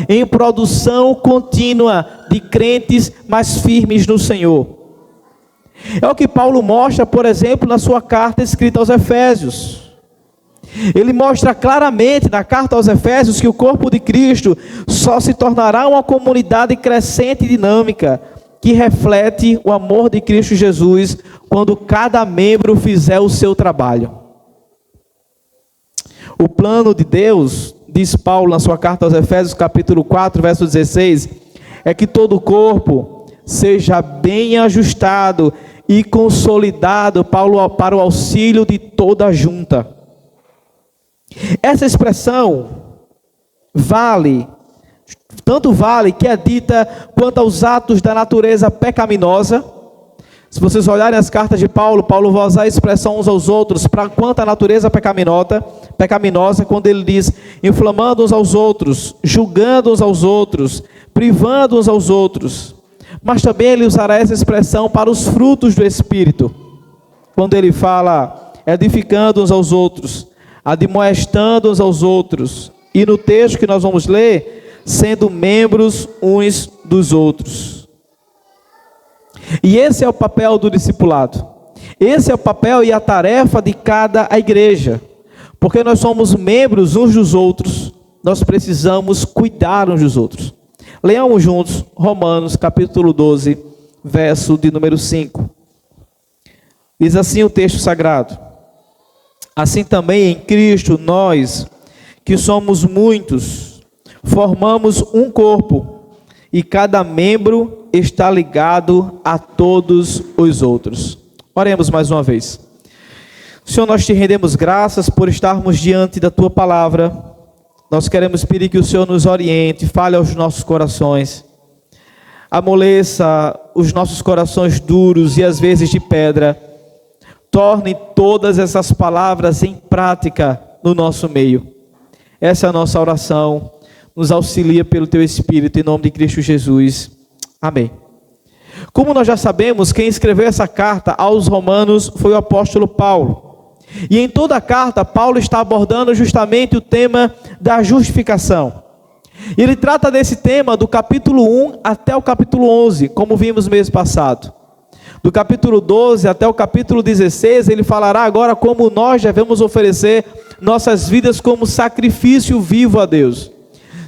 em produção contínua de crentes mais firmes no Senhor. É o que Paulo mostra, por exemplo, na sua carta escrita aos Efésios. Ele mostra claramente na carta aos Efésios que o corpo de Cristo só se tornará uma comunidade crescente e dinâmica, que reflete o amor de Cristo Jesus, quando cada membro fizer o seu trabalho. O plano de Deus, diz Paulo na sua carta aos Efésios, capítulo 4, verso 16, é que todo o corpo seja bem ajustado e consolidado para o auxílio de toda a junta. Essa expressão tanto vale que é dita quanto aos atos da natureza pecaminosa. Se vocês olharem as cartas de Paulo, Paulo vai usar a expressão uns aos outros para quanto à natureza pecaminosa, quando ele diz, inflamando uns aos outros, julgando uns aos outros, privando uns aos outros. Mas também ele usará essa expressão para os frutos do Espírito, quando ele fala, edificando uns aos outros, admoestando uns aos outros, e no texto que nós vamos ler, sendo membros uns dos outros. E esse é o papel do discipulado. Esse é o papel e a tarefa de cada igreja. Porque nós somos membros uns dos outros, nós precisamos cuidar uns dos outros. Leamos juntos Romanos capítulo 12, verso de número 5. Diz assim o texto sagrado: assim também em Cristo nós, que somos muitos, formamos um corpo, e cada membro está ligado a todos os outros. Oremos mais uma vez. Senhor, nós te rendemos graças por estarmos diante da tua palavra. Nós queremos pedir que o Senhor nos oriente, fale aos nossos corações, amoleça os nossos corações duros e às vezes de pedra. Torne todas essas palavras em prática no nosso meio. Essa é a nossa oração. Nos auxilia pelo teu Espírito, em nome de Cristo Jesus. Amém. Como nós já sabemos, quem escreveu essa carta aos Romanos foi o apóstolo Paulo. E em toda a carta, Paulo está abordando justamente o tema da justificação. E ele trata desse tema do capítulo 1 até o capítulo 11, como vimos no mês passado. Do capítulo 12 até o capítulo 16, ele falará agora como nós devemos oferecer nossas vidas como sacrifício vivo a Deus.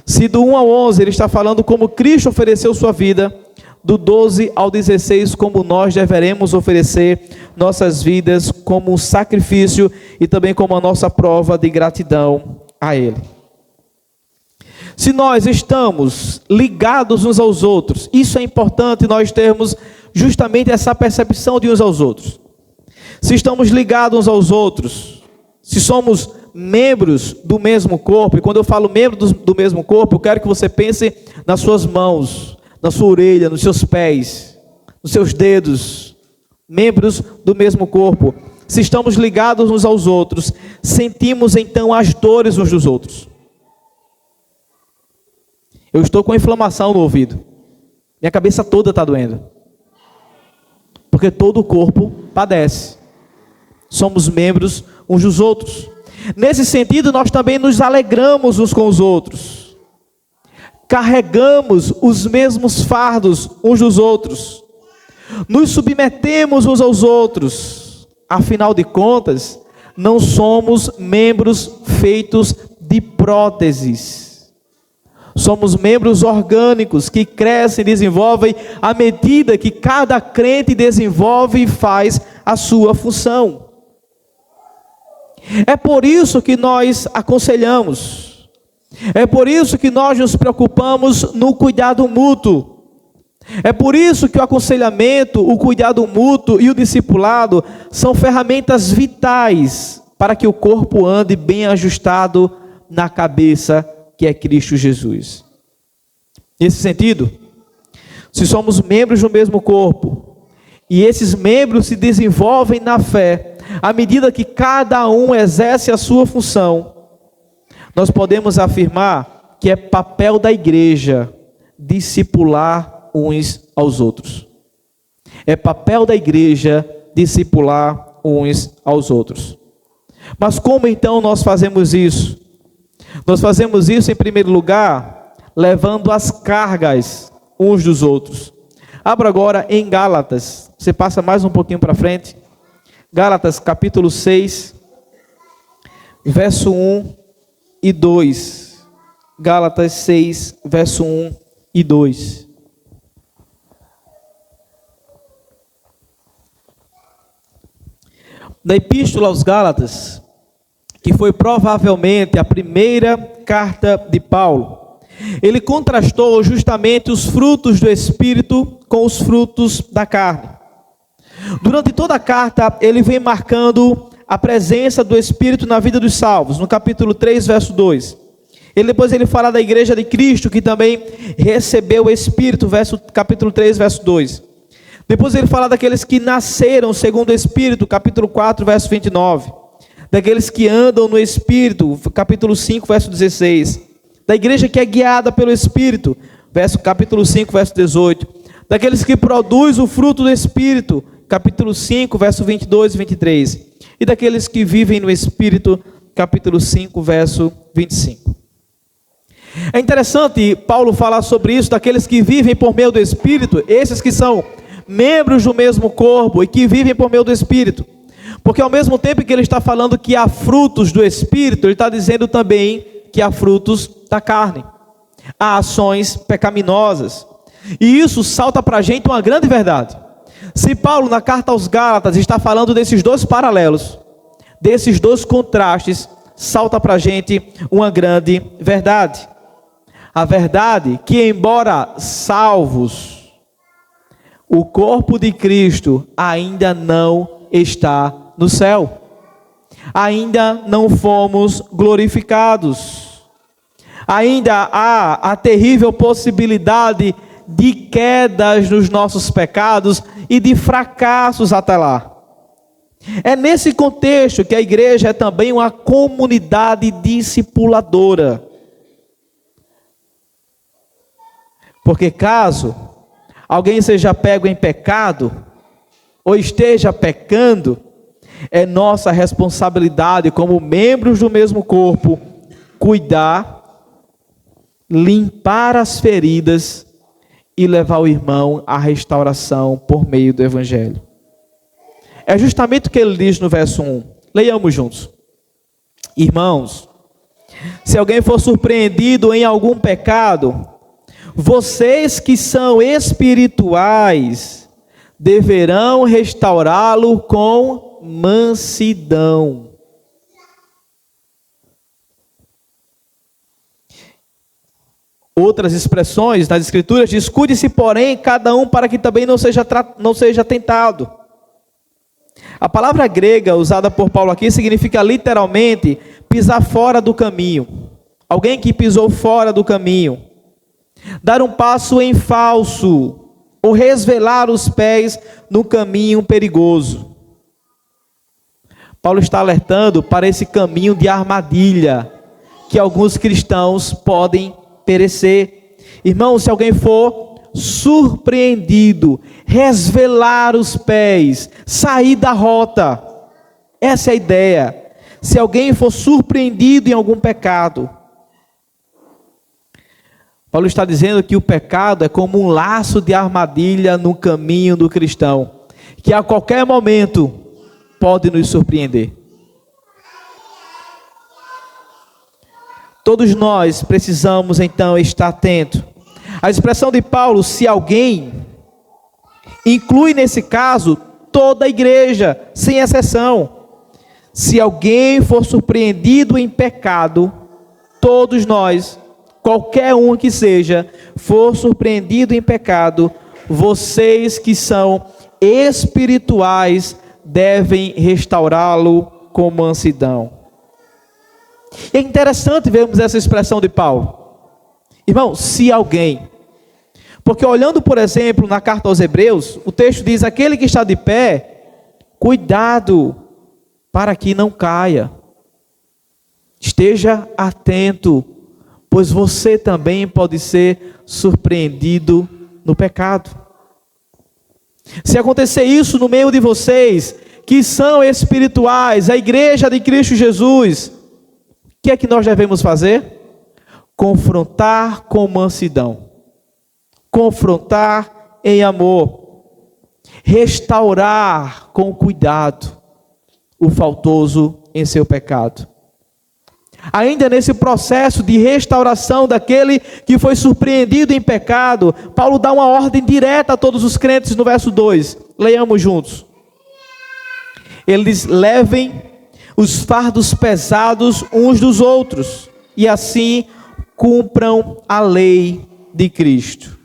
Se do 1 ao 11 ele está falando como Cristo ofereceu sua vida, do 12 ao 16 como nós deveremos oferecer nossas vidas como um sacrifício e também como a nossa prova de gratidão a Ele. Se nós estamos ligados uns aos outros, isso é importante nós termos justamente essa percepção de uns aos outros. Se estamos ligados uns aos outros, se somos membros do mesmo corpo, e quando eu falo membros do mesmo corpo, eu quero que você pense nas suas mãos, na sua orelha, nos seus pés, nos seus dedos, membros do mesmo corpo. Se estamos ligados uns aos outros, sentimos então as dores uns dos outros. Eu estou com inflamação no ouvido, minha cabeça toda está doendo, porque todo o corpo padece. Somos membros uns dos outros. Nesse sentido, nós também nos alegramos uns com os outros. Carregamos os mesmos fardos uns dos outros. Nos submetemos uns aos outros. Afinal de contas, não somos membros feitos de próteses. Somos membros orgânicos que crescem e desenvolvem à medida que cada crente desenvolve e faz a sua função. É por isso que nós aconselhamos. É por isso que nós nos preocupamos no cuidado mútuo. É por isso que o aconselhamento, o cuidado mútuo e o discipulado são ferramentas vitais para que o corpo ande bem ajustado na cabeça, que é Cristo Jesus. Nesse sentido, se somos membros do mesmo corpo, e esses membros se desenvolvem na fé, à medida que cada um exerce a sua função, nós podemos afirmar que é papel da igreja discipular uns aos outros. É papel da igreja discipular uns aos outros. Mas como então nós fazemos isso? Nós fazemos isso em primeiro lugar, levando as cargas uns dos outros. Abra agora em Gálatas, você passa mais um pouquinho para frente. Gálatas capítulo 6, verso 1 e 2. Gálatas 6, verso 1 e 2. Na Epístola aos Gálatas, que foi provavelmente a primeira carta de Paulo, ele contrastou justamente os frutos do Espírito com os frutos da carne. Durante toda a carta, ele vem marcando a presença do Espírito na vida dos salvos. No capítulo 3, verso 2. Depois ele fala da igreja de Cristo, que também recebeu o Espírito, capítulo 3, verso 2. Depois ele fala daqueles que nasceram segundo o Espírito, capítulo 4, verso 29. Daqueles que andam no Espírito, capítulo 5, verso 16. Da igreja que é guiada pelo Espírito, capítulo 5, verso 18. Daqueles que produzem o fruto do Espírito, capítulo 5, verso 22 e 23. E daqueles que vivem no Espírito, capítulo 5, verso 25. É interessante Paulo falar sobre isso, daqueles que vivem por meio do Espírito, esses que são membros do mesmo corpo e que vivem por meio do Espírito. Porque ao mesmo tempo que ele está falando que há frutos do Espírito, ele está dizendo também que há frutos da carne. Há ações pecaminosas. E isso salta para a gente uma grande verdade. Se Paulo, na carta aos Gálatas, está falando desses dois paralelos, desses dois contrastes, salta para a gente uma grande verdade. A verdade que, embora salvos, o corpo de Cristo ainda não está no céu. Ainda não fomos glorificados. Ainda há a terrível possibilidade de quedas nos nossos pecados e de fracassos até lá. É nesse contexto que a igreja é também uma comunidade discipuladora. Porque caso alguém seja pego em pecado, ou esteja pecando, é nossa responsabilidade como membros do mesmo corpo, cuidar, limpar as feridas e levar o irmão à restauração por meio do Evangelho. É justamente o que ele diz no verso 1. Leiamos juntos. Irmãos, se alguém for surpreendido em algum pecado, vocês que são espirituais deverão restaurá-lo com mansidão. Outras expressões nas Escrituras diz: cuide-se, porém, cada um para que também não seja tentado. A palavra grega usada por Paulo aqui significa literalmente pisar fora do caminho. Alguém que pisou fora do caminho. Dar um passo em falso, ou resvelar os pés no caminho perigoso. Paulo está alertando para esse caminho de armadilha, que alguns cristãos podem perecer. Irmão, se alguém for surpreendido, resvelar os pés, sair da rota, essa é a ideia. Se alguém for surpreendido em algum pecado, Paulo está dizendo que o pecado é como um laço de armadilha no caminho do cristão, que a qualquer momento pode nos surpreender. Todos nós precisamos então estar atentos. A expressão de Paulo, se alguém, inclui nesse caso toda a igreja, sem exceção. Se alguém for surpreendido em pecado, todos nós, qualquer um que seja, for surpreendido em pecado, vocês que são espirituais devem restaurá-lo com mansidão. É interessante vermos essa expressão de Paulo. Irmão, se alguém. Porque olhando, por exemplo, na carta aos Hebreus, o texto diz: aquele que está de pé, cuidado para que não caia. Esteja atento, pois você também pode ser surpreendido no pecado. Se acontecer isso no meio de vocês, que são espirituais, a igreja de Cristo Jesus, o que é que nós devemos fazer? confrontar com mansidão, confrontar em amor, restaurar com cuidado o faltoso em seu pecado. Ainda nesse processo de restauração daquele que foi surpreendido em pecado, Paulo dá uma ordem direta a todos os crentes no verso 2. Leiamos juntos. Ele diz: levem os fardos pesados uns dos outros, e assim cumpram a lei de Cristo.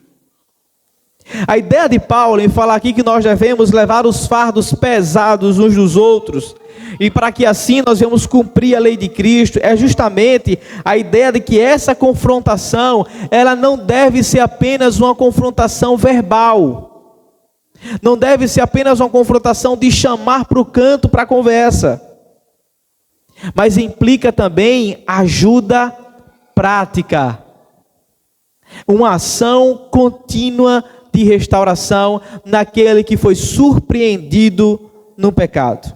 A ideia de Paulo em falar aqui que nós devemos levar os fardos pesados uns dos outros, e para que assim nós venhamos cumprir a lei de Cristo, é justamente a ideia de que essa confrontação, ela não deve ser apenas uma confrontação verbal, não deve ser apenas uma confrontação de chamar para o canto para a conversa, mas implica também ajuda prática, uma ação contínua de restauração naquele que foi surpreendido no pecado.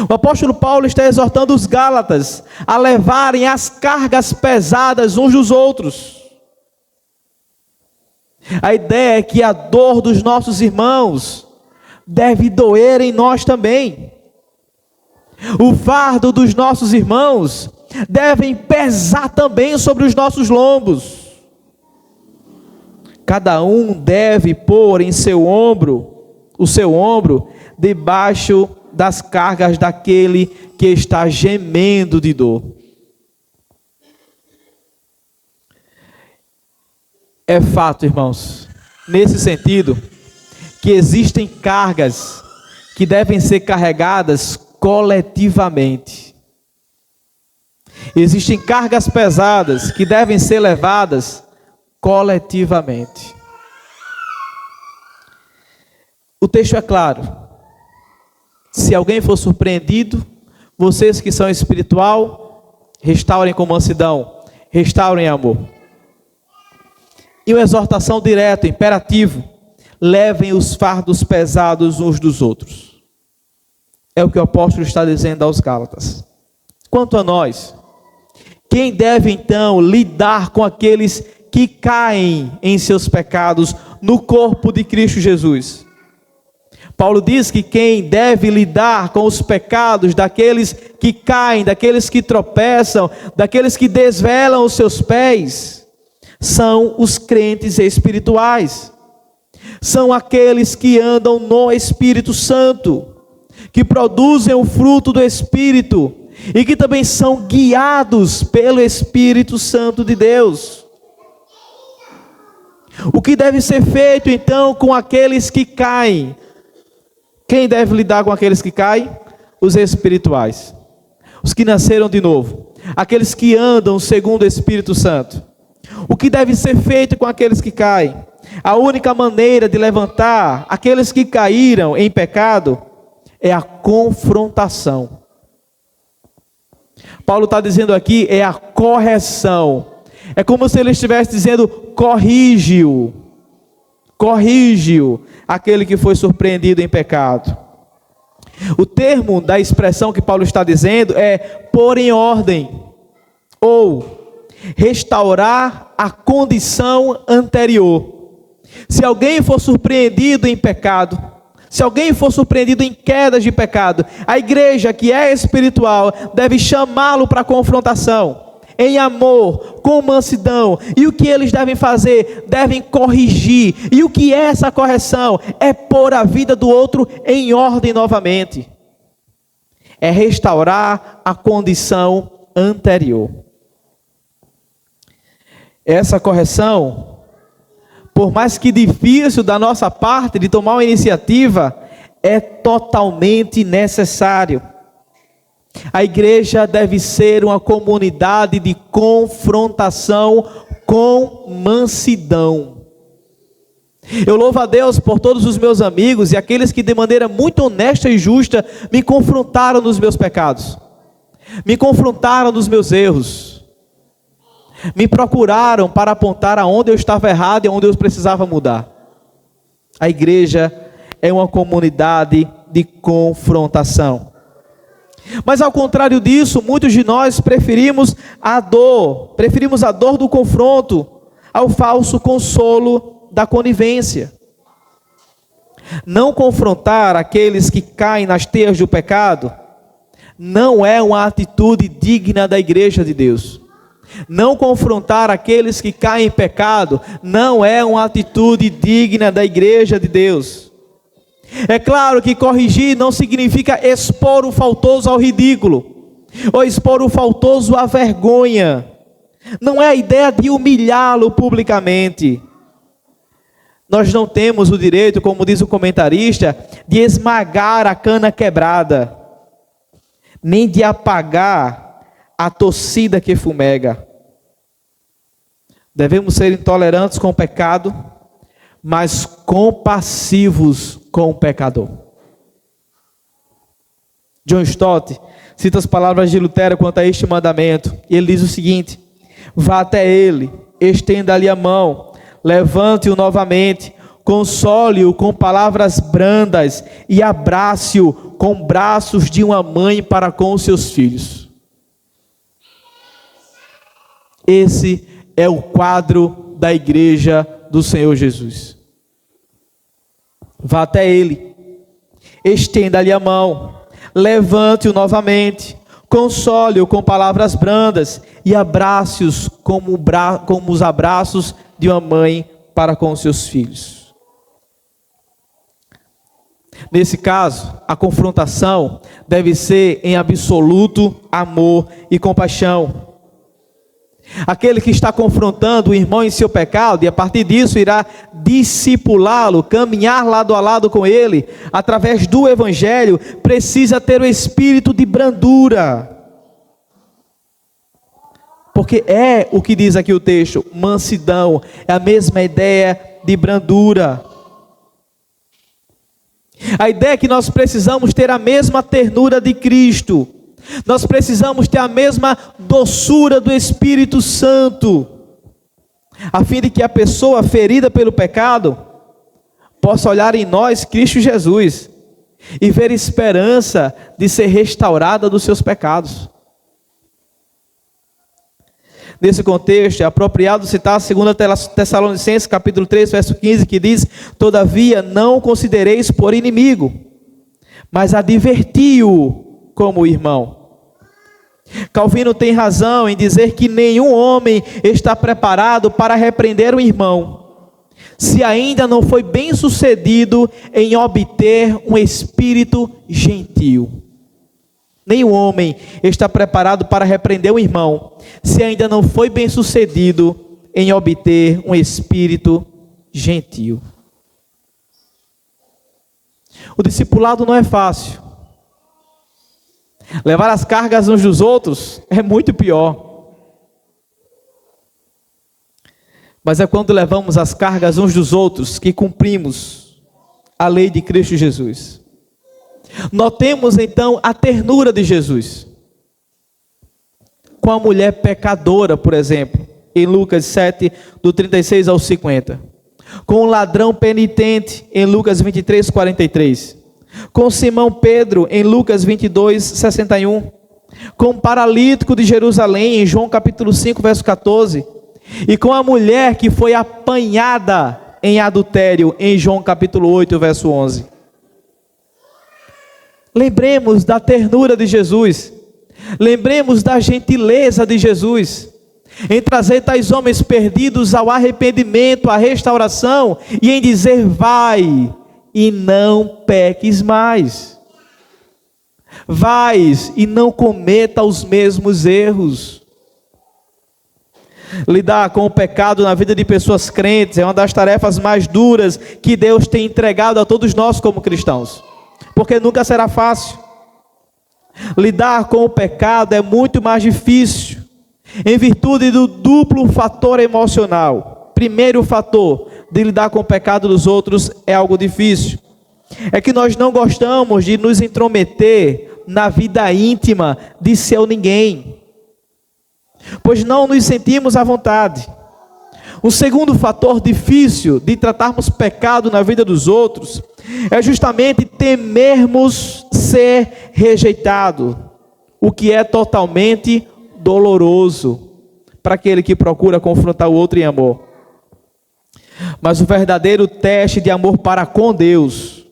O apóstolo Paulo está exortando os Gálatas a levarem as cargas pesadas uns dos outros. A ideia é que a dor dos nossos irmãos deve doer em nós também. O fardo dos nossos irmãos devem pesar também sobre os nossos lombos. Cada um deve pôr em o seu ombro, debaixo das cargas daquele que está gemendo de dor. É fato, irmãos, nesse sentido, que existem cargas que devem ser carregadas coletivamente. Existem cargas pesadas que devem ser levadas coletivamente. O texto é claro. Se alguém for surpreendido, vocês que são espiritual, restaurem com mansidão, restaurem em amor. E uma exortação direta, imperativo: levem os fardos pesados uns dos outros. É o que o apóstolo está dizendo aos Gálatas. Quanto a nós, quem deve então lidar com aqueles que caem em seus pecados no corpo de Cristo Jesus? Paulo diz que quem deve lidar com os pecados daqueles que caem, daqueles que tropeçam, daqueles que desvelam os seus pés, são os crentes espirituais. São aqueles que andam no Espírito Santo, que produzem o fruto do Espírito e que também são guiados pelo Espírito Santo de Deus. O que deve ser feito então com aqueles que caem? Quem deve lidar com aqueles que caem? Os espirituais, os que nasceram de novo, aqueles que andam segundo o Espírito Santo. O que deve ser feito com aqueles que caem? A única maneira de levantar aqueles que caíram em pecado é a confrontação. Paulo está dizendo aqui, é a correção. É como se ele estivesse dizendo: corrige-o, aquele que foi surpreendido em pecado. O termo da expressão que Paulo está dizendo é pôr em ordem, ou restaurar a condição anterior. Se alguém for surpreendido em pecado, se alguém for surpreendido em quedas de pecado, a igreja que é espiritual deve chamá-lo para confrontação, em amor, com mansidão. E o que eles devem fazer? Devem corrigir. E o que é essa correção? É pôr a vida do outro em ordem novamente. É restaurar a condição anterior. Essa correção, por mais que difícil da nossa parte de tomar uma iniciativa, é totalmente necessário. A igreja deve ser uma comunidade de confrontação com mansidão. Eu louvo a Deus por todos os meus amigos e aqueles que de maneira muito honesta e justa me confrontaram nos meus pecados, me confrontaram nos meus erros, me procuraram para apontar aonde eu estava errado e aonde eu precisava mudar. A igreja é uma comunidade de confrontação. Mas ao contrário disso, muitos de nós preferimos a dor do confronto ao falso consolo da conivência. Não confrontar aqueles que caem nas teias do pecado não é uma atitude digna da igreja de Deus. Não confrontar aqueles que caem em pecado não é uma atitude digna da igreja de Deus. É claro que corrigir não significa expor o faltoso ao ridículo, ou expor o faltoso à vergonha. Não é a ideia de humilhá-lo publicamente. Nós não temos o direito, como diz o comentarista, de esmagar a cana quebrada, nem de apagar a torcida que fumega. Devemos ser intolerantes com o pecado, mas compassivos com o pecador. John Stott cita as palavras de Lutero quanto a este mandamento, e ele diz o seguinte: vá até ele, estenda-lhe a mão, levante-o novamente, console-o com palavras brandas e abrace-o com braços de uma mãe para com os seus filhos. Esse é o quadro da igreja do Senhor Jesus. Vá até ele, estenda-lhe a mão, levante-o novamente, console-o com palavras brandas e abrace-os como os abraços de uma mãe para com os seus filhos. Nesse caso, a confrontação deve ser em absoluto amor e compaixão. Aquele que está confrontando o irmão em seu pecado, e a partir disso irá discipulá-lo, caminhar lado a lado com ele, através do evangelho, precisa ter o espírito de brandura. Porque é o que diz aqui o texto, mansidão, é a mesma ideia de brandura. A ideia é que nós precisamos ter a mesma ternura de Cristo. Nós precisamos ter a mesma doçura do Espírito Santo, a fim de que a pessoa ferida pelo pecado possa olhar em nós Cristo Jesus e ver esperança de ser restaurada dos seus pecados. Nesse contexto, é apropriado citar 2 Tessalonicenses capítulo 3, verso 15, que diz: todavia não o considereis por inimigo, mas adverti-o como irmão. Calvino tem razão em dizer que nenhum homem está preparado para repreender o irmão, se ainda não foi bem sucedido em obter um espírito gentil. Nenhum homem está preparado para repreender o irmão, se ainda não foi bem sucedido em obter um espírito gentil. O discipulado não é fácil. Levar as cargas uns dos outros é muito pior. Mas é quando levamos as cargas uns dos outros que cumprimos a lei de Cristo Jesus. Notemos então a ternura de Jesus com a mulher pecadora, por exemplo, em Lucas 7, do 36 ao 50. Com o ladrão penitente, em Lucas 23, 43. Com Simão Pedro, em Lucas 22, 61. Com o paralítico de Jerusalém, em João capítulo 5, verso 14. E com a mulher que foi apanhada em adultério, em João capítulo 8, verso 11. Lembremos da ternura de Jesus. Lembremos da gentileza de Jesus em trazer tais homens perdidos ao arrependimento, à restauração, e em dizer: vai e não peques mais. Vais e não cometa os mesmos erros. Lidar com o pecado na vida de pessoas crentes é uma das tarefas mais duras que Deus tem entregado a todos nós como cristãos, porque nunca será fácil. Lidar com o pecado é muito mais difícil, em virtude do duplo fator emocional. Primeiro fator de lidar com o pecado dos outros é algo difícil. É que nós não gostamos de nos intrometer na vida íntima de seu ninguém, pois não nos sentimos à vontade. O segundo fator difícil de tratarmos pecado na vida dos outros é justamente temermos ser rejeitado. o que é totalmente doloroso para aquele que procura confrontar o outro em amor. Mas o verdadeiro teste de amor para com Deus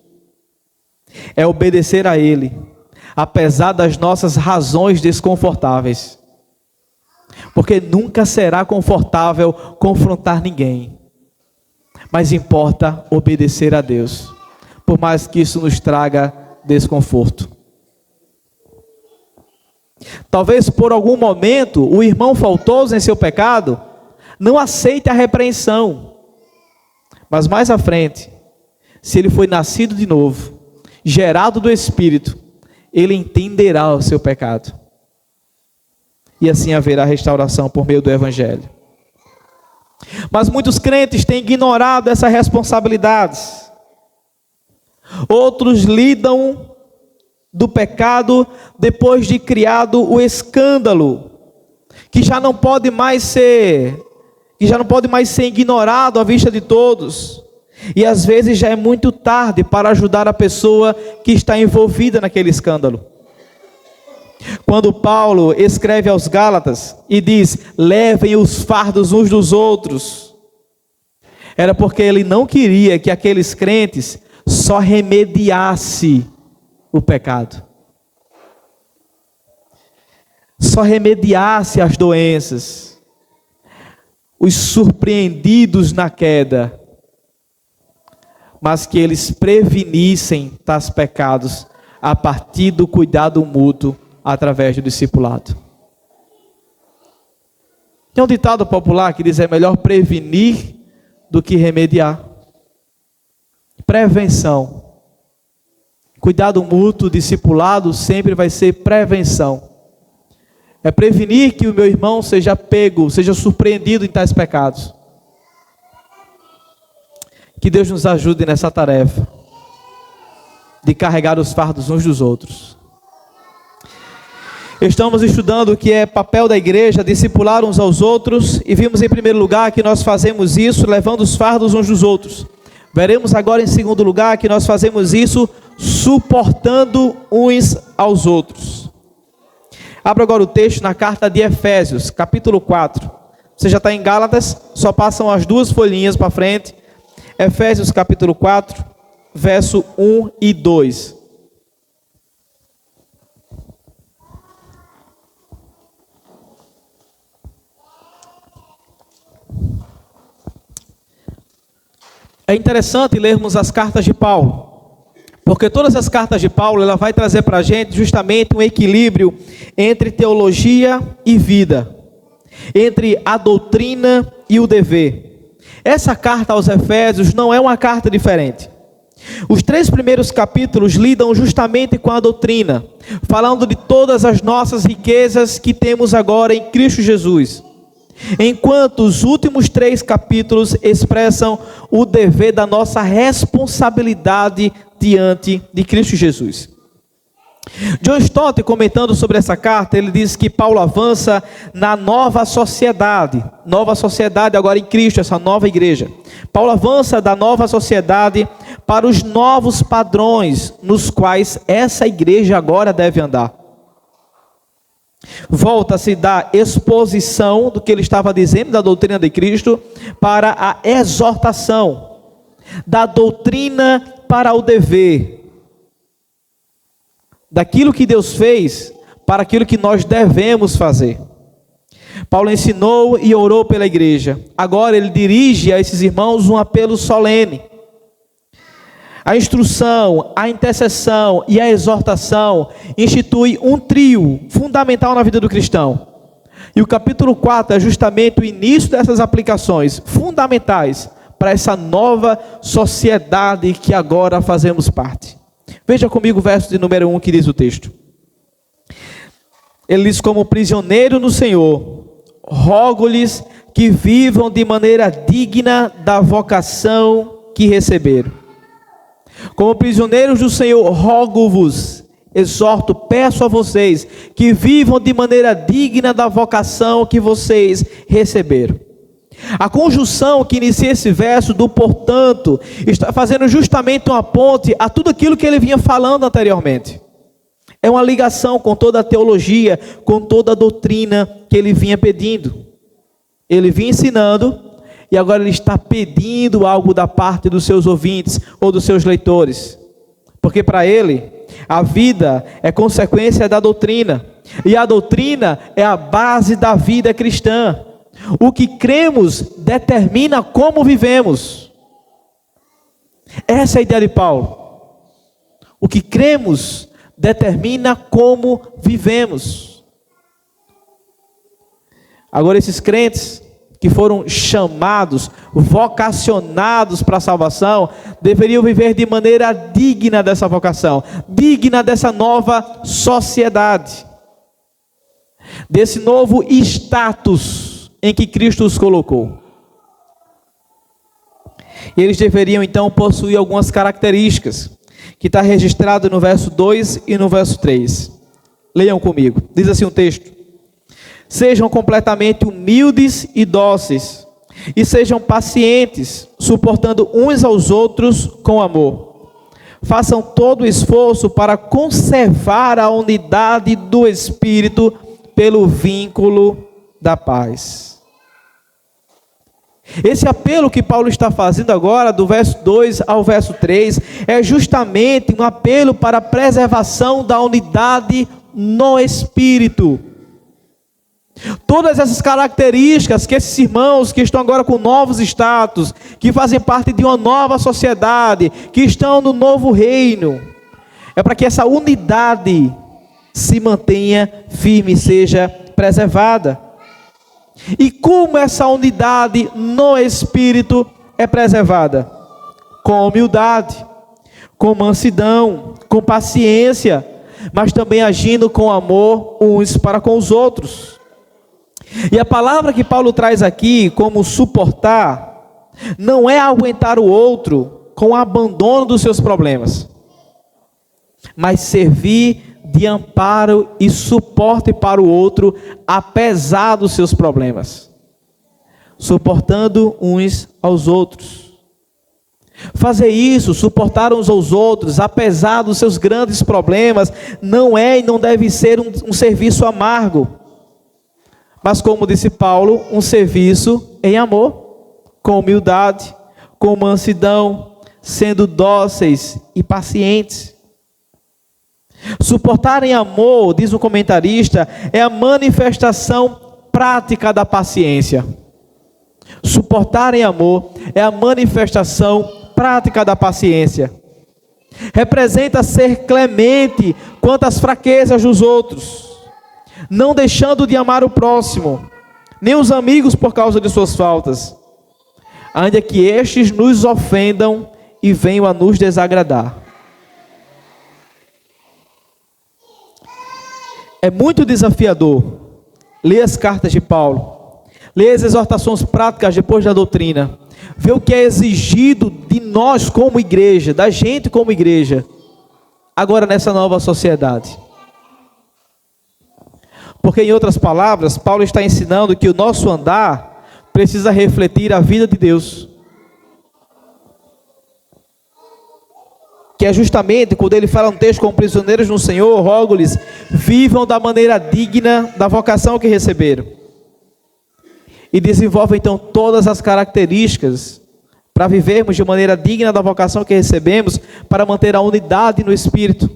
é obedecer a Ele, apesar das nossas razões desconfortáveis. Porque nunca será confortável confrontar ninguém. Mas importa obedecer a Deus, por mais que isso nos traga desconforto. Talvez por algum momento o irmão faltoso em seu pecado não aceite a repreensão. Mas mais à frente, se ele foi nascido de novo, gerado do Espírito, ele entenderá o seu pecado. E assim haverá restauração por meio do Evangelho. Mas muitos crentes têm ignorado essas responsabilidades. Outros lidam do pecado depois de criado o escândalo, que já não pode mais ser ignorado à vista de todos. E às vezes já é muito tarde para ajudar a pessoa que está envolvida naquele escândalo. Quando Paulo escreve aos Gálatas e diz: levem os fardos uns dos outros, era porque ele não queria que aqueles crentes só remediassem o pecado, só remediassem as doenças, os surpreendidos na queda, mas que eles prevenissem tais pecados a partir do cuidado mútuo através do discipulado. Tem um ditado popular que diz: é melhor prevenir do que remediar. Prevenção. Cuidado mútuo, discipulado sempre vai ser prevenção. É prevenir que o meu irmão seja pego, seja surpreendido em tais pecados. Que Deus nos ajude nessa tarefa de carregar os fardos uns dos outros. Estamos estudando o que é papel da igreja, discipular uns aos outros, e vimos em primeiro lugar que nós fazemos isso levando os fardos uns dos outros. Veremos agora em segundo lugar que nós fazemos isso suportando uns aos outros. Abra agora o texto na carta de Efésios, capítulo 4. Você já está em Gálatas, só passam as duas folhinhas para frente. Efésios capítulo 4, verso 1 e 2. É interessante lermos as cartas de Paulo, porque todas as cartas de Paulo, ela vai trazer para a gente justamente um equilíbrio entre teologia e vida, entre a doutrina e o dever. Essa carta aos Efésios não é uma carta diferente. Os 3 primeiros capítulos lidam justamente com a doutrina, falando de todas as nossas riquezas que temos agora em Cristo Jesus. Enquanto os últimos 3 capítulos expressam o dever da nossa responsabilidade diante de Cristo Jesus. John Stott, comentando sobre essa carta, ele diz que Paulo avança na nova sociedade agora em Cristo, essa nova igreja. Paulo avança da nova sociedade para os novos padrões nos quais essa igreja agora deve andar. Volta-se da exposição do que ele estava dizendo da doutrina de Cristo para a exortação, da doutrina para o dever, daquilo que Deus fez para aquilo que nós devemos fazer. Paulo ensinou e orou pela igreja. Agora ele dirige a esses irmãos um apelo solene. A instrução, a intercessão e a exortação institui um trio fundamental na vida do cristão. E o capítulo 4 é justamente o início dessas aplicações fundamentais para essa nova sociedade que agora fazemos parte. Veja comigo o verso de número 1 que diz o texto. Ele diz: como prisioneiro no Senhor, rogo-lhes que vivam de maneira digna da vocação que receberam. Como prisioneiros do Senhor, rogo-vos, exorto, peço a vocês, que vivam de maneira digna da vocação que vocês receberam. A conjunção que inicia esse verso do portanto, está fazendo justamente uma ponte a tudo aquilo que ele vinha falando anteriormente. É uma ligação com toda a teologia, com toda a doutrina que ele vinha pedindo. Ele vinha ensinando e agora ele está pedindo algo da parte dos seus ouvintes ou dos seus leitores. Porque para ele, a vida é consequência da doutrina. E a doutrina é a base da vida cristã. O que cremos determina como vivemos. Essa é a ideia de Paulo. O que cremos determina como vivemos. Agora, esses crentes que foram chamados, vocacionados para a salvação, deveriam viver de maneira digna dessa vocação, digna dessa nova sociedade, desse novo status em que Cristo os colocou. E eles deveriam então possuir algumas características, que está registrado no verso 2 e no verso 3. Leiam comigo. Diz assim o texto: sejam completamente humildes e dóceis, e sejam pacientes, suportando uns aos outros com amor. Façam todo o esforço para conservar a unidade do Espírito pelo vínculo da paz. Esse apelo que Paulo está fazendo agora, do verso 2 ao verso 3, é justamente um apelo para a preservação da unidade no Espírito. Todas essas características que esses irmãos que estão agora com novos status, que fazem parte de uma nova sociedade, que estão no novo reino, é para que essa unidade se mantenha firme e seja preservada. E como essa unidade no Espírito é preservada? Com humildade, com mansidão, com paciência, mas também agindo com amor uns para com os outros. E a palavra que Paulo traz aqui como suportar, não é aguentar o outro com o abandono dos seus problemas, mas servir de amparo e suporte para o outro, apesar dos seus problemas, suportando uns aos outros. Fazer isso, suportar uns aos outros, apesar dos seus grandes problemas, não é e não deve ser um serviço amargo, mas, como disse Paulo, um serviço em amor, com humildade, com mansidão, sendo dóceis e pacientes. Suportar em amor, diz o comentarista, é a manifestação prática da paciência. Suportar em amor é a manifestação prática da paciência. Representa ser clemente quanto às fraquezas dos outros, não deixando de amar o próximo, nem os amigos por causa de suas faltas, ainda que estes nos ofendam e venham a nos desagradar. É muito desafiador ler as cartas de Paulo, ler as exortações práticas depois da doutrina, ver o que é exigido de nós como igreja, da gente como igreja, agora nessa nova sociedade. Porque, em outras palavras, Paulo está ensinando que o nosso andar precisa refletir a vida de Deus. Que é justamente quando ele fala um texto como prisioneiros no Senhor, rogo-lhes, vivam da maneira digna da vocação que receberam. E desenvolve então todas as características para vivermos de maneira digna da vocação que recebemos, para manter a unidade no Espírito,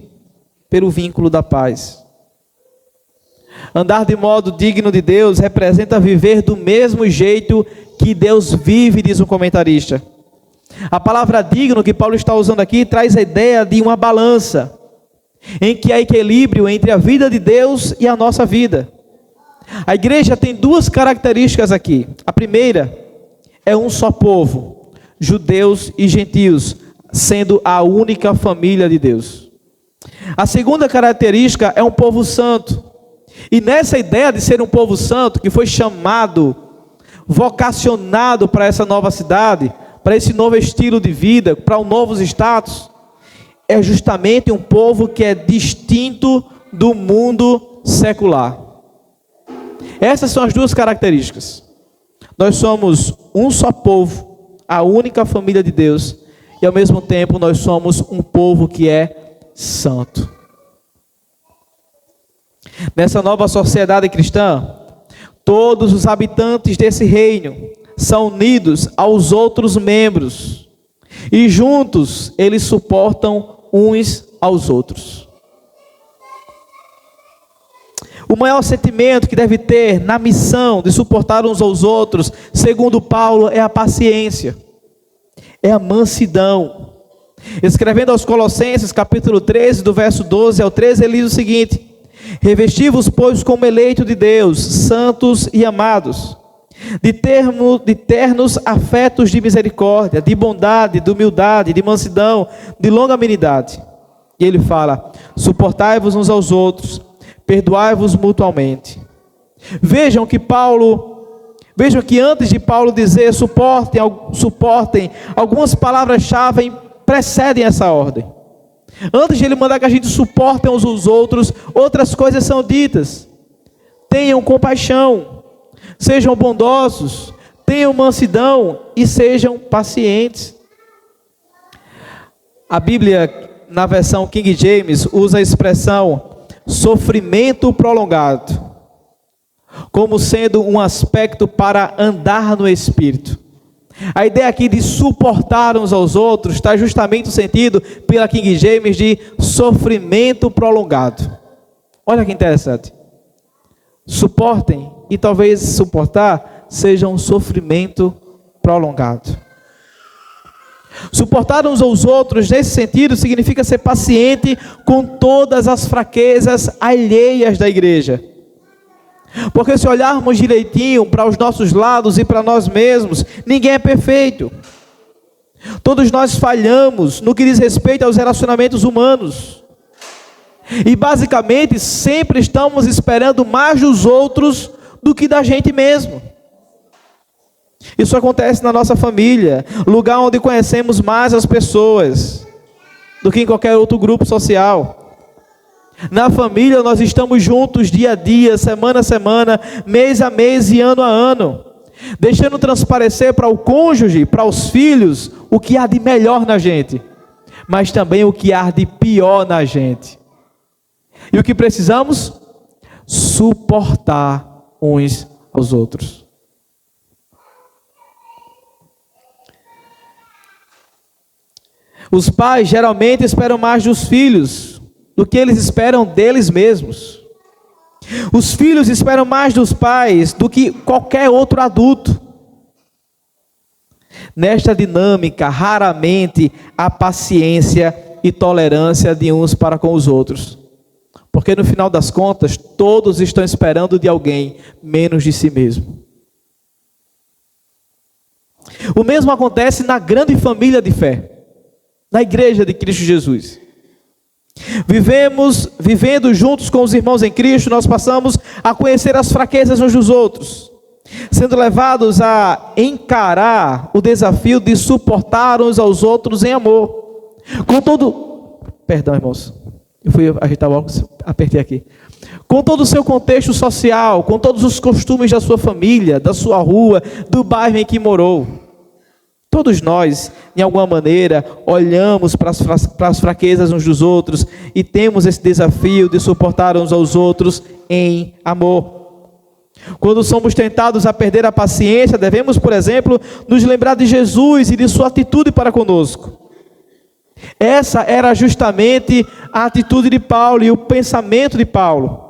pelo vínculo da paz. Andar de modo digno de Deus representa viver do mesmo jeito que Deus vive, diz um comentarista. A palavra digno que Paulo está usando aqui traz a ideia de uma balança, em que há equilíbrio entre a vida de Deus e a nossa vida. A igreja tem duas características aqui. A primeira é um só povo, judeus e gentios, sendo a única família de Deus. A segunda característica é um povo santo. E nessa ideia de ser um povo santo, que foi chamado, vocacionado para essa nova cidade, para esse novo estilo de vida, para um novo status, é justamente um povo que é distinto do mundo secular. Essas são as duas características. Nós somos um só povo, a única família de Deus, e ao mesmo tempo nós somos um povo que é santo. Nessa nova sociedade cristã, todos os habitantes desse reino são unidos aos outros membros e juntos eles suportam uns aos outros. O maior sentimento que deve ter na missão de suportar uns aos outros, segundo Paulo, é a paciência, é a mansidão. Escrevendo aos Colossenses, capítulo 13, do verso 12 ao 13, ele diz o seguinte: revesti-vos, pois, como eleito de Deus, santos e amados, de ternos afetos de misericórdia, de bondade, de humildade, de mansidão, de longanimidade. E ele fala: suportai-vos uns aos outros, perdoai-vos mutuamente. Vejam que antes de Paulo dizer suportem, algumas palavras-chave precedem essa ordem. Antes de ele mandar que a gente suporte uns aos outros, outras coisas são ditas. Tenham compaixão, sejam bondosos, tenham mansidão e sejam pacientes. A Bíblia, na versão King James, usa a expressão sofrimento prolongado, como sendo um aspecto para andar no Espírito. A ideia aqui de suportar uns aos outros está justamente no sentido, pela King James, de sofrimento prolongado. Olha que interessante. Suportem, e talvez suportar seja um sofrimento prolongado. Suportar uns aos outros, nesse sentido, significa ser paciente com todas as fraquezas alheias da igreja. Porque se olharmos direitinho para os nossos lados e para nós mesmos, ninguém é perfeito. Todos nós falhamos no que diz respeito aos relacionamentos humanos. E basicamente sempre estamos esperando mais dos outros do que da gente mesmo. Isso acontece na nossa família, lugar onde conhecemos mais as pessoas do que em qualquer outro grupo social. Na família nós estamos juntos dia a dia, semana a semana, mês a mês e ano a ano, deixando transparecer para o cônjuge, para os filhos, o que há de melhor na gente, mas também o que há de pior na gente. E o que precisamos? Suportar uns aos outros. Os pais geralmente esperam mais dos filhos do que eles esperam deles mesmos. Os filhos esperam mais dos pais do que qualquer outro adulto. Nesta dinâmica, raramente há paciência e tolerância de uns para com os outros. Porque no final das contas, todos estão esperando de alguém, menos de si mesmo. O mesmo acontece na grande família de fé, na igreja de Cristo Jesus. Vivendo juntos com os irmãos em Cristo, nós passamos a conhecer as fraquezas uns dos outros, sendo levados a encarar o desafio de suportar uns aos outros em amor. Perdão, irmãos, eu fui ajeitar o óculos, apertei aqui. Com todo o seu contexto social, com todos os costumes da sua família, da sua rua, do bairro em que morou. Todos nós, de alguma maneira, olhamos para as fraquezas uns dos outros e temos esse desafio de suportar uns aos outros em amor. Quando somos tentados a perder a paciência, devemos, por exemplo, nos lembrar de Jesus e de sua atitude para conosco. Essa era justamente a atitude de Paulo e o pensamento de Paulo.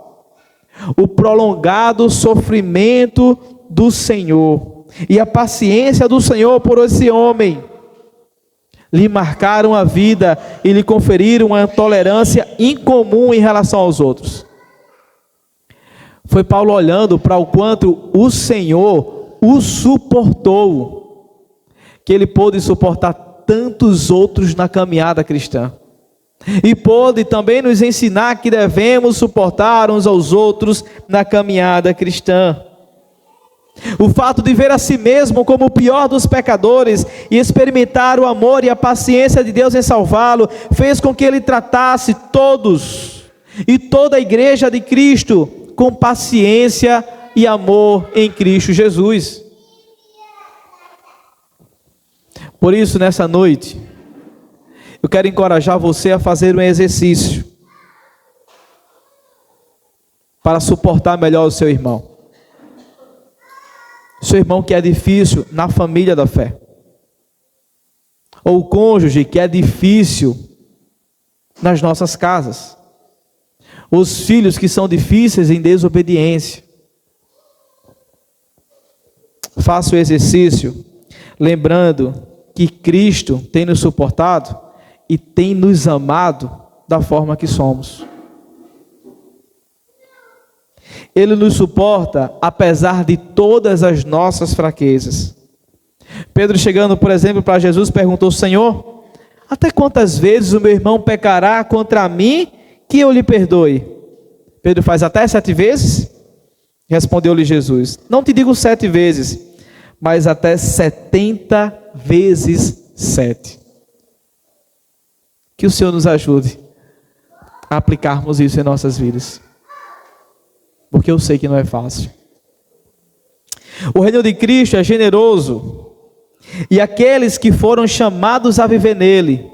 O prolongado sofrimento do Senhor e a paciência do Senhor por esse homem lhe marcaram a vida e lhe conferiram uma tolerância incomum em relação aos outros. Foi Paulo olhando para o quanto o Senhor o suportou, que ele pôde suportar tantos outros na caminhada cristã. E pôde também nos ensinar que devemos suportar uns aos outros na caminhada cristã. O fato de ver a si mesmo como o pior dos pecadores e experimentar o amor e a paciência de Deus em salvá-lo, fez com que ele tratasse todos e toda a igreja de Cristo com paciência e amor em Cristo Jesus. Por isso, nessa noite, eu quero encorajar você a fazer um exercício para suportar melhor o seu irmão. Seu irmão que é difícil na família da fé. Ou o cônjuge que é difícil nas nossas casas. Os filhos que são difíceis em desobediência. Faça o exercício, lembrando que Cristo tem nos suportado e tem nos amado da forma que somos. Ele nos suporta apesar de todas as nossas fraquezas. Pedro, chegando, por exemplo, para Jesus, perguntou: Senhor, até quantas vezes o meu irmão pecará contra mim que eu lhe perdoe? Pedro faz: até 7 vezes? Respondeu-lhe Jesus: não te digo 7 vezes, mas até 70 vezes 7. Que o Senhor nos ajude a aplicarmos isso em nossas vidas. Porque eu sei que não é fácil. O reino de Cristo é generoso. E aqueles que foram chamados a viver nele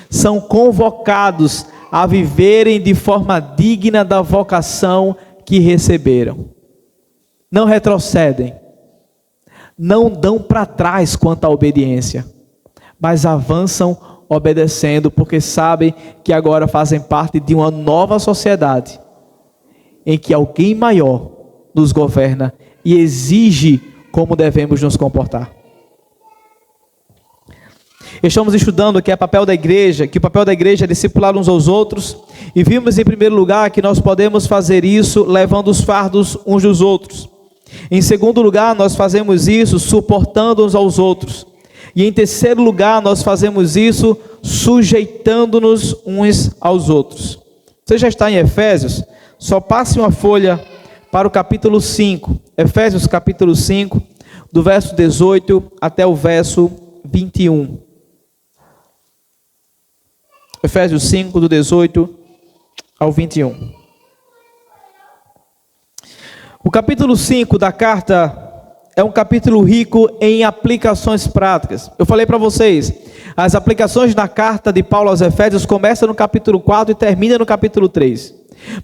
são convocados a viverem de forma digna da vocação que receberam. Não retrocedem. Não dão para trás quanto à obediência. Mas avançam obedecendo, porque sabem que agora fazem parte de uma nova sociedade, em que alguém maior nos governa e exige como devemos nos comportar. Estamos estudando que o papel da igreja é discipular uns aos outros, e vimos em primeiro lugar que nós podemos fazer isso levando os fardos uns dos outros. Em segundo lugar, nós fazemos isso suportando uns aos outros. E em terceiro lugar, nós fazemos isso sujeitando-nos uns aos outros. Você já está em Efésios? Só passe uma folha para o capítulo 5. Efésios capítulo 5, do verso 18 até o verso 21. Efésios 5, do 18 ao 21. O capítulo 5 da carta é um capítulo rico em aplicações práticas. Eu falei para vocês, as aplicações da carta de Paulo aos Efésios começam no capítulo 4 e terminam no capítulo 3.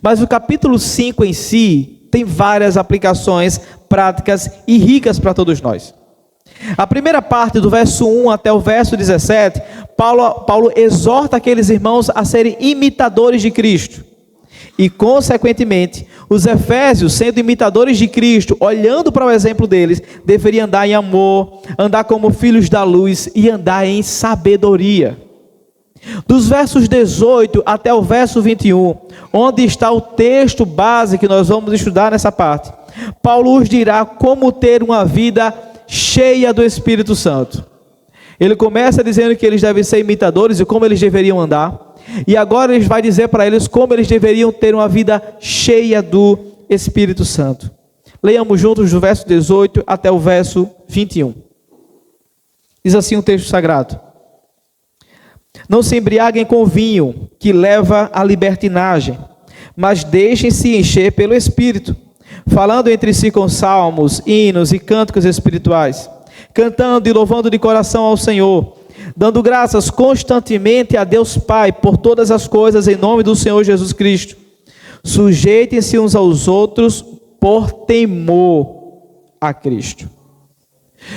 Mas o capítulo 5 em si tem várias aplicações práticas e ricas para todos nós. A primeira parte, do verso 1 até o verso 17, Paulo exorta aqueles irmãos a serem imitadores de Cristo. E, consequentemente, os efésios, sendo imitadores de Cristo, olhando para o exemplo deles, deveriam andar em amor, andar como filhos da luz e andar em sabedoria. Dos versos 18 até o verso 21, onde está o texto base que nós vamos estudar nessa parte, Paulo os dirá como ter uma vida cheia do Espírito Santo. Ele começa dizendo que eles devem ser imitadores e como eles deveriam andar. E agora ele vai dizer para eles como eles deveriam ter uma vida cheia do Espírito Santo. Leiamos juntos do verso 18 até o verso 21. Diz assim o texto sagrado: não se embriaguem com vinho, que leva à libertinagem, mas deixem-se encher pelo Espírito, falando entre si com salmos, hinos e cânticos espirituais, cantando e louvando de coração ao Senhor, dando graças constantemente a Deus Pai por todas as coisas em nome do Senhor Jesus Cristo. Sujeitem-se uns aos outros por temor a Cristo.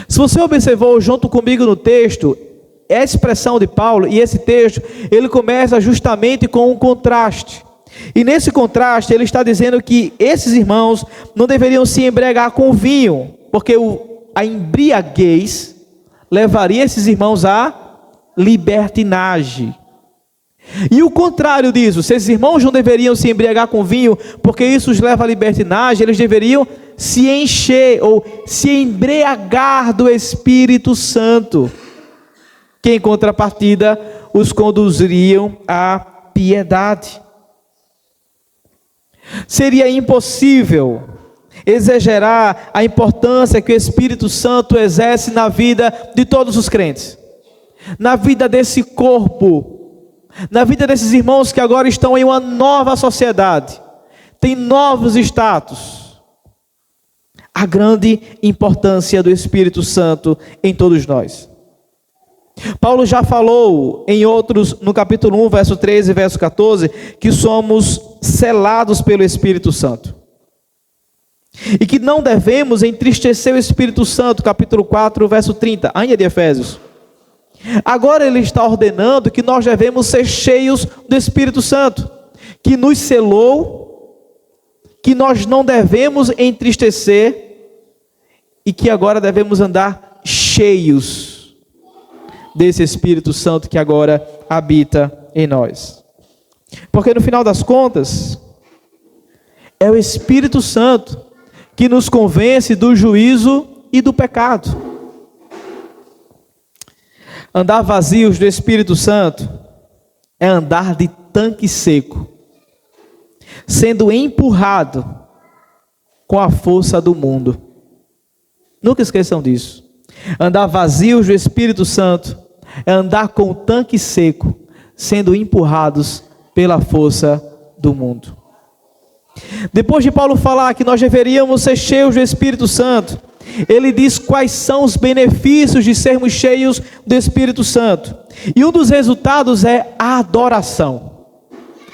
Se você observou junto comigo no texto, é a expressão de Paulo, e esse texto, ele começa justamente com um contraste. E nesse contraste, ele está dizendo que esses irmãos não deveriam se embriagar com vinho, porque a embriaguez levaria esses irmãos à libertinagem. E o contrário disso, se esses irmãos não deveriam se embriagar com vinho, porque isso os leva à libertinagem, eles deveriam se encher ou se embriagar do Espírito Santo, que em contrapartida os conduziriam à piedade. Seria impossível exagerar a importância que o Espírito Santo exerce na vida de todos os crentes, na vida desse corpo, na vida desses irmãos que agora estão em uma nova sociedade, têm novos status. A grande importância do Espírito Santo em todos nós. Paulo já falou em outros, no capítulo 1, verso 13 e verso 14, que somos selados pelo Espírito Santo. E que não devemos entristecer o Espírito Santo, capítulo 4, verso 30, ainda de Efésios. Agora ele está ordenando que nós devemos ser cheios do Espírito Santo, que nos selou, que nós não devemos entristecer e que agora devemos andar cheios desse Espírito Santo que agora habita em nós. Porque no final das contas, é o Espírito Santo que nos convence do juízo e do pecado. Andar vazios do Espírito Santo é andar de tanque seco, sendo empurrado com a força do mundo. Nunca esqueçam disso. Andar vazios do Espírito Santo é andar com o tanque seco, sendo empurrados pela força do mundo. Depois de Paulo falar que nós deveríamos ser cheios do Espírito Santo, ele diz quais são os benefícios de sermos cheios do Espírito Santo. E um dos resultados é a adoração.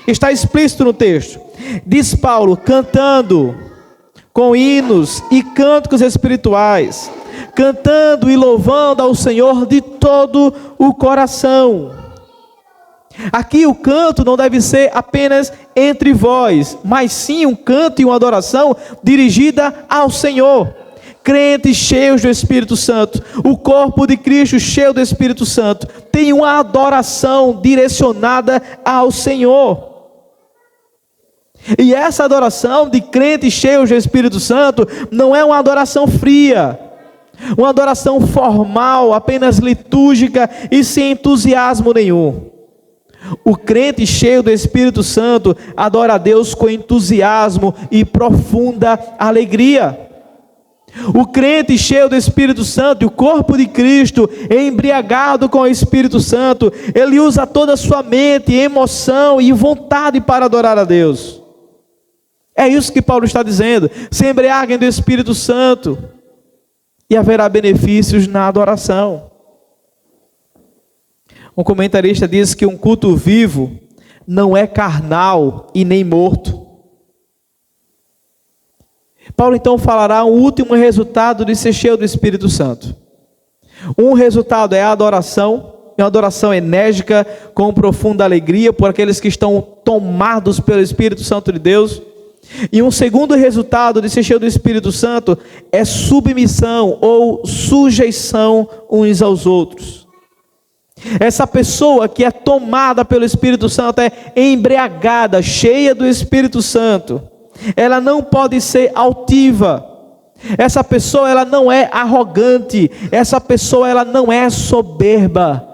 Está explícito no texto. Diz Paulo, cantando com hinos e cânticos espirituais, cantando e louvando ao Senhor de todo o coração. Aqui o canto não deve ser apenas entre vós, mas sim um canto e uma adoração dirigida ao Senhor. Crentes cheios do Espírito Santo, o corpo de Cristo cheio do Espírito Santo, tem uma adoração direcionada ao Senhor. E essa adoração de crentes cheios do Espírito Santo não é uma adoração fria, uma adoração formal, apenas litúrgica e sem entusiasmo nenhum. O crente cheio do Espírito Santo adora a Deus com entusiasmo e profunda alegria. O crente cheio do Espírito Santo, e o corpo de Cristo, embriagado com o Espírito Santo, ele usa toda a sua mente, emoção e vontade para adorar a Deus. É isso que Paulo está dizendo. Se embriaguem do Espírito Santo e haverá benefícios na adoração. Um comentarista diz que um culto vivo não é carnal e nem morto. Paulo então falará um último resultado de ser cheio do Espírito Santo. Um resultado é a adoração, uma adoração enérgica, com profunda alegria por aqueles que estão tomados pelo Espírito Santo de Deus. E um segundo resultado de ser cheio do Espírito Santo é submissão ou sujeição uns aos outros. Essa pessoa que é tomada pelo Espírito Santo é embriagada, cheia do Espírito Santo. Ela não pode ser altiva. Essa pessoa ela não é arrogante. Essa pessoa ela não é soberba.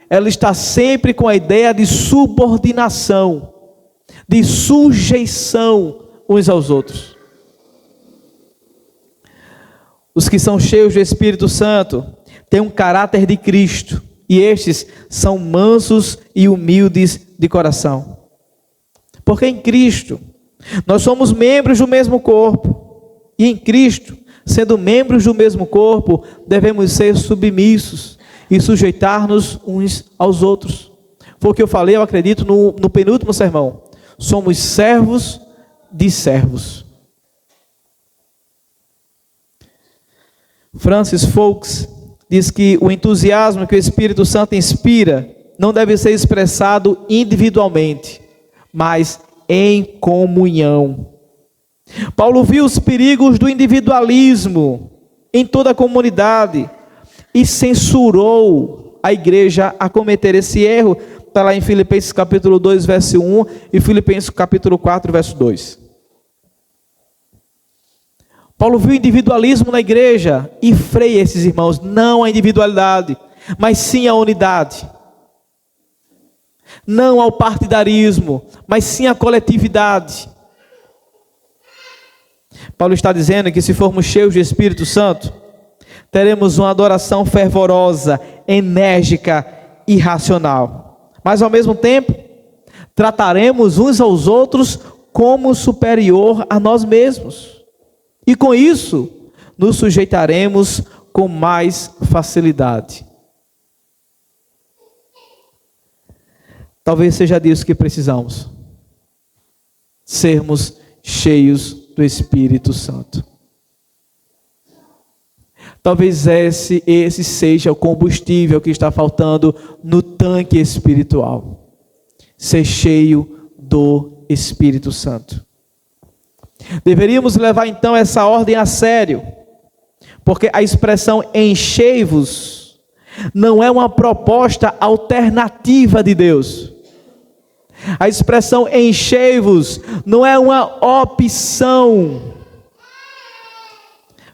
Ela está sempre com a ideia de subordinação, de sujeição uns aos outros. Os que são cheios do Espírito Santo têm um caráter de Cristo. E estes são mansos e humildes de coração. Porque em Cristo, nós somos membros do mesmo corpo. E em Cristo, sendo membros do mesmo corpo, devemos ser submissos e sujeitar-nos uns aos outros. Foi o que eu falei, eu acredito, no penúltimo sermão. Somos servos de servos. Francis Foulkes diz que o entusiasmo que o Espírito Santo inspira não deve ser expressado individualmente, mas em comunhão. Paulo viu os perigos do individualismo em toda a comunidade e censurou a igreja a cometer esse erro. Está lá em Filipenses capítulo 2, verso 1 e Filipenses capítulo 4, verso 2. Paulo viu o individualismo na igreja e freia esses irmãos, não a individualidade, mas sim a unidade. Não ao partidarismo, mas sim à coletividade. Paulo está dizendo que se formos cheios de Espírito Santo, teremos uma adoração fervorosa, enérgica e racional. Mas ao mesmo tempo, trataremos uns aos outros como superior a nós mesmos. E com isso, nos sujeitaremos com mais facilidade. Talvez seja disso que precisamos. Sermos cheios do Espírito Santo. Talvez esse seja o combustível que está faltando no tanque espiritual. Ser cheio do Espírito Santo. Deveríamos levar então essa ordem a sério, porque a expressão enchei-vos não é uma proposta alternativa de Deus. A expressão enchei-vos não é uma opção,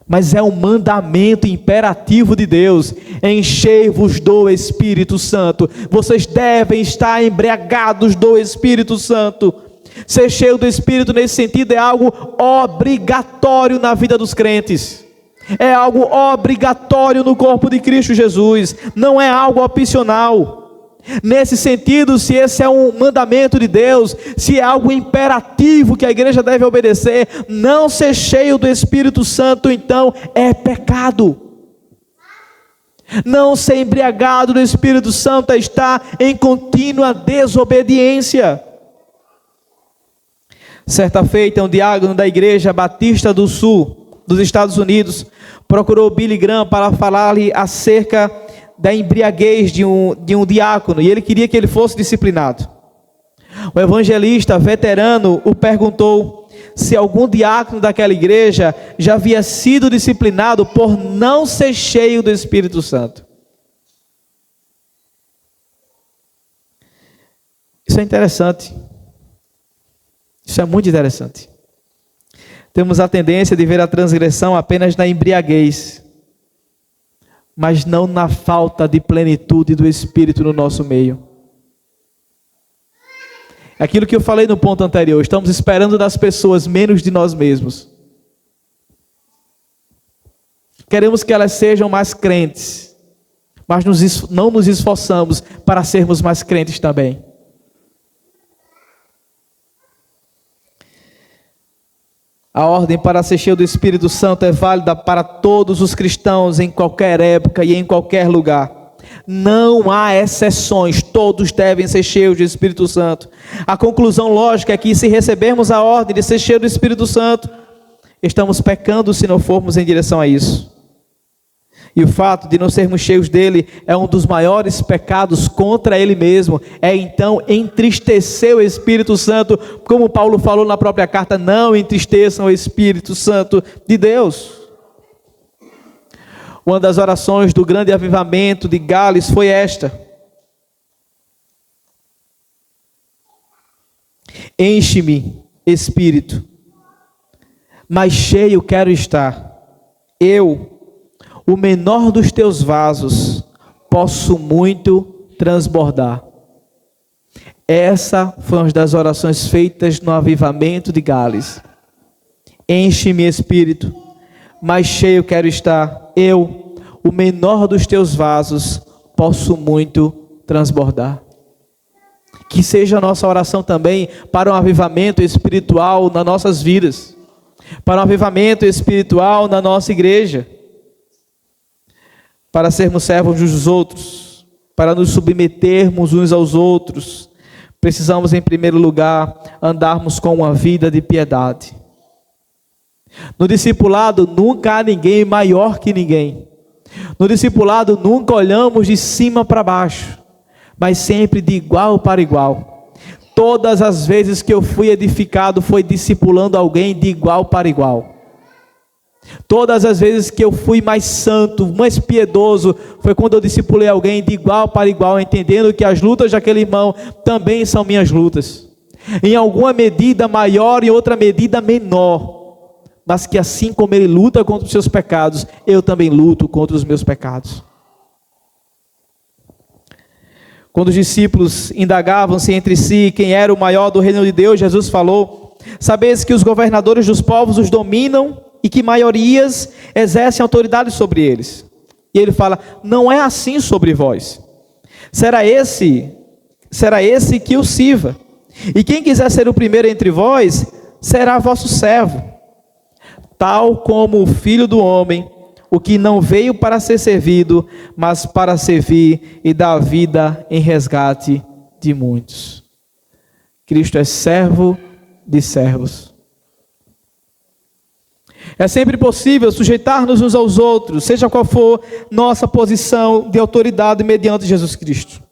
mas é um mandamento imperativo de Deus. Enchei-vos do Espírito Santo. Vocês devem estar embriagados do Espírito Santo. Ser cheio do Espírito nesse sentido é algo obrigatório na vida dos crentes. É algo obrigatório no corpo de Cristo Jesus. Não é algo opcional. Nesse sentido, se esse é um mandamento de Deus, se é algo imperativo que a igreja deve obedecer, não ser cheio do Espírito Santo, então é pecado. Não ser embriagado do Espírito Santo é estar em contínua desobediência. Certa feita, um diácono da Igreja Batista do Sul, dos Estados Unidos, procurou Billy Graham para falar-lhe acerca da embriaguez de um diácono, e ele queria que ele fosse disciplinado. O evangelista veterano o perguntou se algum diácono daquela igreja já havia sido disciplinado por não ser cheio do Espírito Santo. Isso é interessante. Isso é muito interessante. Temos a tendência de ver a transgressão apenas na embriaguez, mas não na falta de plenitude do Espírito no nosso meio. Aquilo que eu falei no ponto anterior, estamos esperando das pessoas menos de nós mesmos. Queremos que elas sejam mais crentes, mas não nos esforçamos para sermos mais crentes também. A ordem para ser cheio do Espírito Santo é válida para todos os cristãos em qualquer época e em qualquer lugar. Não há exceções, todos devem ser cheios do Espírito Santo. A conclusão lógica é que se recebermos a ordem de ser cheio do Espírito Santo, estamos pecando se não formos em direção a isso. E o fato de não sermos cheios dele é um dos maiores pecados contra ele mesmo. É então entristecer o Espírito Santo, como Paulo falou na própria carta, não entristeçam o Espírito Santo de Deus. Uma das orações do grande avivamento de Gales foi esta: enche-me, Espírito, mas cheio quero estar. Eu, o menor dos teus vasos, posso muito transbordar. Essa foi uma das orações feitas no avivamento de Gales. Enche-me, Espírito, mas cheio quero estar. Eu, o menor dos teus vasos, posso muito transbordar. Que seja a nossa oração também para um avivamento espiritual nas nossas vidas, para um avivamento espiritual na nossa igreja. Para sermos servos dos outros, para nos submetermos uns aos outros, precisamos em primeiro lugar andarmos com uma vida de piedade. No discipulado nunca há ninguém maior que ninguém. No discipulado nunca olhamos de cima para baixo, mas sempre de igual para igual. Todas as vezes que eu fui edificado foi discipulando alguém de igual para igual. Todas as vezes que eu fui mais santo, mais piedoso, foi quando eu discipulei alguém de igual para igual, entendendo que as lutas daquele irmão também são minhas lutas. Em alguma medida maior e outra medida menor, mas que assim como ele luta contra os seus pecados, eu também luto contra os meus pecados. Quando os discípulos indagavam-se entre si quem era o maior do reino de Deus, Jesus falou: sabeis que os governadores dos povos os dominam e que maiorias exercem autoridade sobre eles. E ele fala: não é assim sobre vós. Será esse que o sirva. E quem quiser ser o primeiro entre vós, será vosso servo. Tal como o Filho do Homem, o que não veio para ser servido, mas para servir e dar vida em resgate de muitos. Cristo é servo de servos. É sempre possível sujeitar-nos uns aos outros, seja qual for nossa posição de autoridade mediante Jesus Cristo.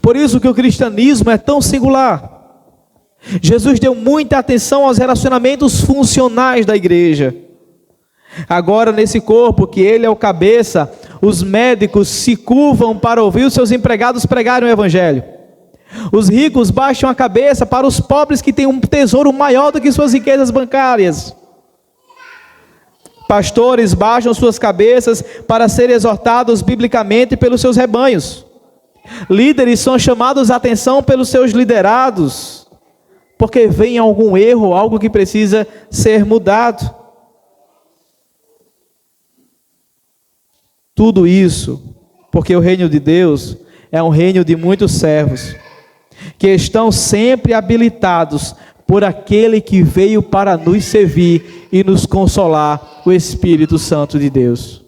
Por isso que o cristianismo é tão singular. Jesus deu muita atenção aos relacionamentos funcionais da igreja. Agora, nesse corpo que ele é o cabeça, os médicos se curvam para ouvir os seus empregados pregarem o evangelho. Os ricos baixam a cabeça para os pobres que têm um tesouro maior do que suas riquezas bancárias. Pastores baixam suas cabeças para serem exortados biblicamente pelos seus rebanhos. Líderes são chamados a atenção pelos seus liderados, porque vem algum erro, algo que precisa ser mudado. Tudo isso porque o reino de Deus é um reino de muitos servos, que estão sempre habilitados por aquele que veio para nos servir e nos consolar, o Espírito Santo de Deus.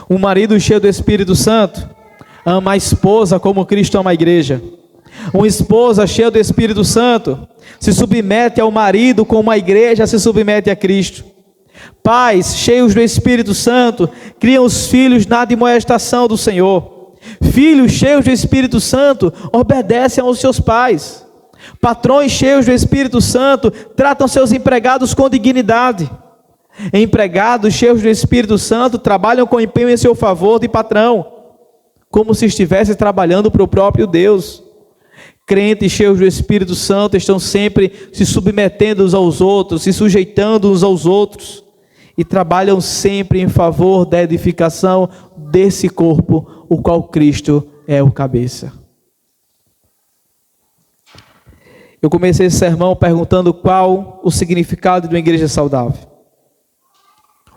Um marido cheio do Espírito Santo ama a esposa como Cristo ama a igreja. Uma esposa cheia do Espírito Santo se submete ao marido como a igreja se submete a Cristo. Pais cheios do Espírito Santo criam os filhos na admoestação do Senhor. Filhos cheios do Espírito Santo obedecem aos seus pais. Patrões cheios do Espírito Santo tratam seus empregados com dignidade. Empregados cheios do Espírito Santo trabalham com empenho em seu favor de patrão, como se estivesse trabalhando para o próprio Deus. Crentes cheios do Espírito Santo estão sempre se submetendo uns aos outros, se sujeitando uns aos outros, e trabalham sempre em favor da edificação desse corpo, o qual Cristo é o cabeça. Eu comecei esse sermão perguntando qual o significado de uma igreja saudável.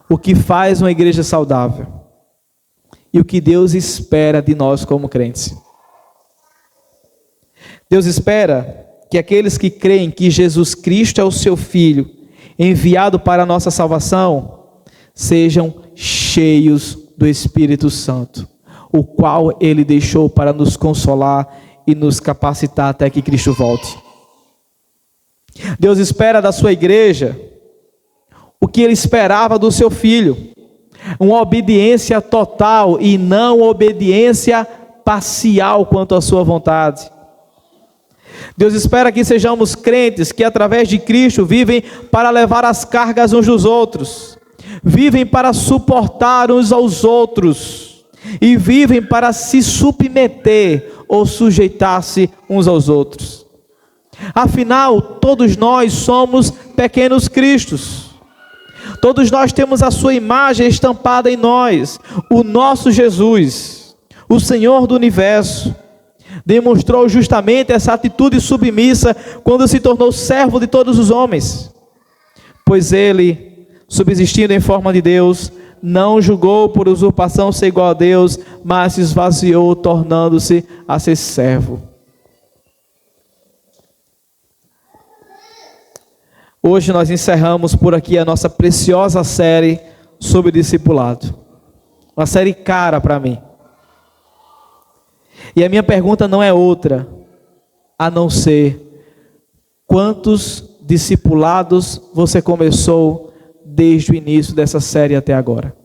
O que faz uma igreja saudável? E o que Deus espera de nós como crentes? Deus espera que aqueles que creem que Jesus Cristo é o seu Filho, enviado para a nossa salvação, sejam cheios do Espírito Santo, o qual Ele deixou para nos consolar e nos capacitar até que Cristo volte. Deus espera da sua igreja o que Ele esperava do seu Filho, uma obediência total e não obediência parcial quanto à sua vontade. Deus espera que sejamos crentes que através de Cristo vivem para levar as cargas uns dos outros, vivem para suportar uns aos outros e vivem para se submeter ou sujeitar-se uns aos outros. Afinal, todos nós somos pequenos cristos. Todos nós temos a sua imagem estampada em nós. O nosso Jesus, o Senhor do Universo, demonstrou justamente essa atitude submissa quando se tornou servo de todos os homens. Pois Ele, subsistindo em forma de Deus, não julgou por usurpação ser igual a Deus, mas se esvaziou, tornando-se a ser servo. Hoje nós encerramos por aqui a nossa preciosa série sobre discipulado. Uma série cara para mim. E a minha pergunta não é outra, a não ser: quantos discipulados você começou desde o início dessa série até agora?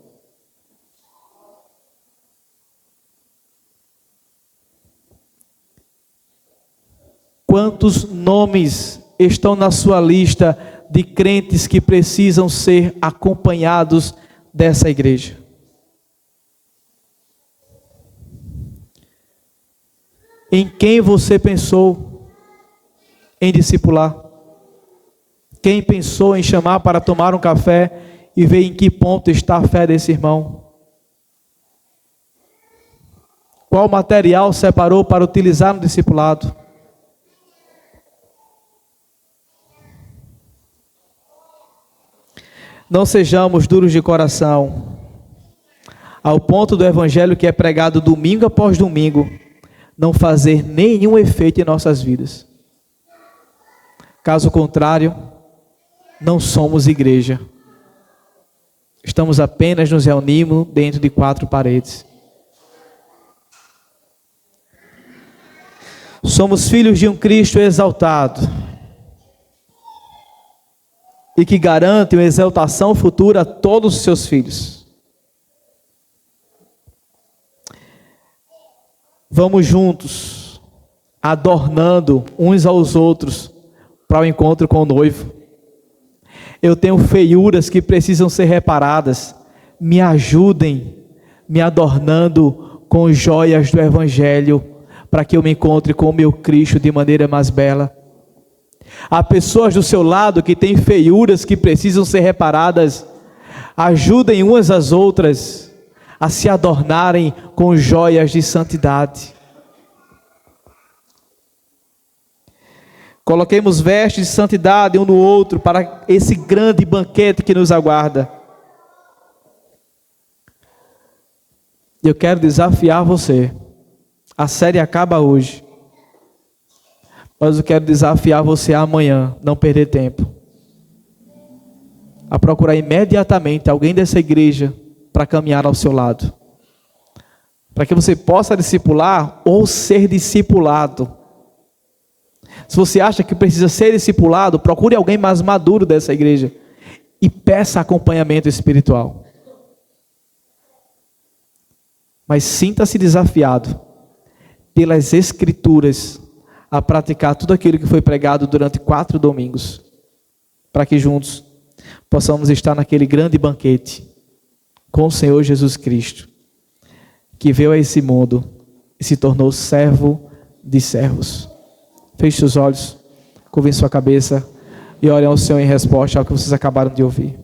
Quantos nomes estão na sua lista de crentes que precisam ser acompanhados dessa igreja? Em quem você pensou em discipular? Quem pensou em chamar para tomar um café e ver em que ponto está a fé desse irmão? Qual material separou para utilizar no discipulado? Não sejamos duros de coração, ao ponto do evangelho que é pregado domingo após domingo não fazer nenhum efeito em nossas vidas. Caso contrário, não somos igreja. Estamos apenas nos reunindo dentro de 4 paredes. Somos filhos de um Cristo exaltado. e que garante uma exaltação futura a todos os seus filhos. Vamos juntos, adornando uns aos outros para o encontro com o noivo. Eu tenho feiuras que precisam ser reparadas. Me ajudem, me adornando com joias do Evangelho, para que eu me encontre com o meu Cristo de maneira mais bela. Há pessoas do seu lado que têm feiuras que precisam ser reparadas. Ajudem umas às outras a se adornarem com joias de santidade. Coloquemos vestes de santidade um no outro para esse grande banquete que nos aguarda. Eu quero desafiar você. A série acaba hoje. Mas eu quero desafiar você amanhã, não perder tempo, a procurar imediatamente alguém dessa igreja para caminhar ao seu lado, para que você possa discipular ou ser discipulado. Se você acha que precisa ser discipulado, procure alguém mais maduro dessa igreja e peça acompanhamento espiritual. Mas sinta-se desafiado pelas Escrituras a praticar tudo aquilo que foi pregado durante 4 domingos, para que juntos possamos estar naquele grande banquete com o Senhor Jesus Cristo, que veio a esse mundo e se tornou servo de servos. Feche seus olhos, curvem sua cabeça e orem ao Senhor em resposta ao que vocês acabaram de ouvir.